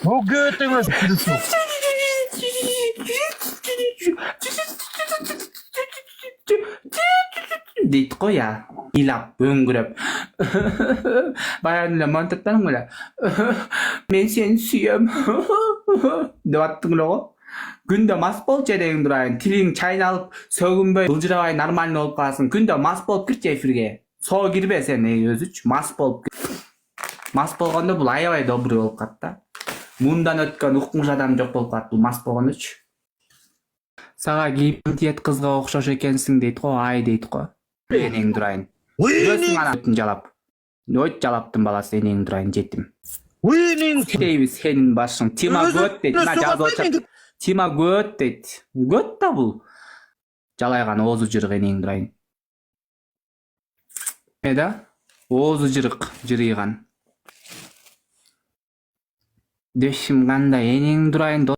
Bu götüne sıkıyorsun. deydi go ya. İlap, öngürep. Bayan ile mantıktan mı la? Men seni suyam. Dep attın go. Günde mas bol çedeğin durayın. Tilin çaynalıp sögünbey bılcırabay normal olup kalsın. Günde mas bolup kirçe efirge. So girbe sen özüç. Mas bolup. Mas bolganda bul aябай добрый болуп калат да. Мындан өткөн укмуш адам жок болуп калат бул мас болгондочу. Сага кийип тиет кызга окшош экенсиң дейт го, ай дейт го. Энең дурайын. Өзүң ана өтүн жалап. Өт жалаптын баласы энең дурайын жетим. Уйнин. Дейби сенин башың Тима көт дейт. Мына жазып атат. Тима көт дейт. Көт да бул. Жалайган оозу жырык энең дурайын. Эда оозу жырык, жырыйган. Дешим кандай энең дурайын.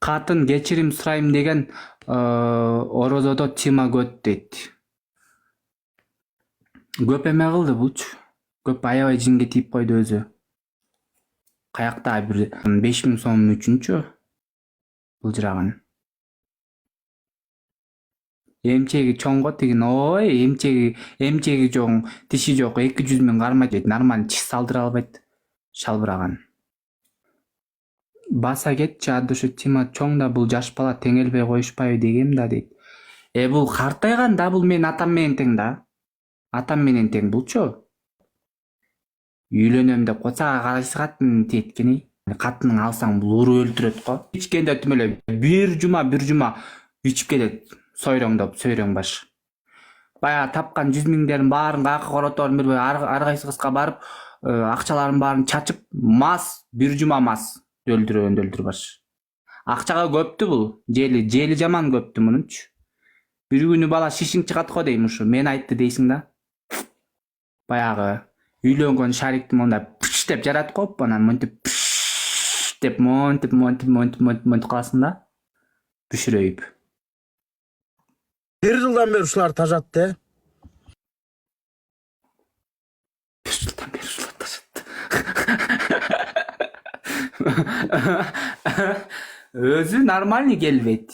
Катын кечирим сурайм деген орозодо Тима көт дейт. Көп эме кылды булчу. Көп аябай жинге тийип койду өзү. Каякта бир 5000 сом үчүнчү былжыраган. Эмчеги чоңго тигин ой, эмчеги жоң, тиши жок 200 миң кармайт дейт. Нормально тиш салдыра албайт. Шалбыраган. Баса кетчи адышы Тима чоң да бул жаш бала теңелбей коюшпайбы дегем да дейт. Бул картайган да, бул менин атам менен тең да. Атам менен тең булчу. Үйлөнөм деп кочага карайсы катын тиеткени. Катының алсаң бул уру өлтүрөт го. Ичкенде түмөлө бир жума ичип кетет. Сойроңдоп, сөйрөң баш. Бая тапкан 100 миңдерин баарын кайкы короторун бербей ар кайсы кызга барып, акчаларын баарын чачып, мас, бир жума мас өлтүрө баш. Акчага көптү бул. Жели жаман көптү мунунчу. Bir günü bala şişin çıkat ko deymiş. Men aytты дейсиң да. Баягы үйлөнгөн шарикти монда пш деп жарат коп, анан монтип пш деп монтип каласың да. Бүшүрөйүп. Bir yıldan beri uşular taşattı. Bir жылдан бери ушулар ташатты. Өзү нормальный келбейт.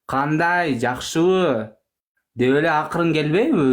Кандай жакшыбы? Деп эле акырын келбейби?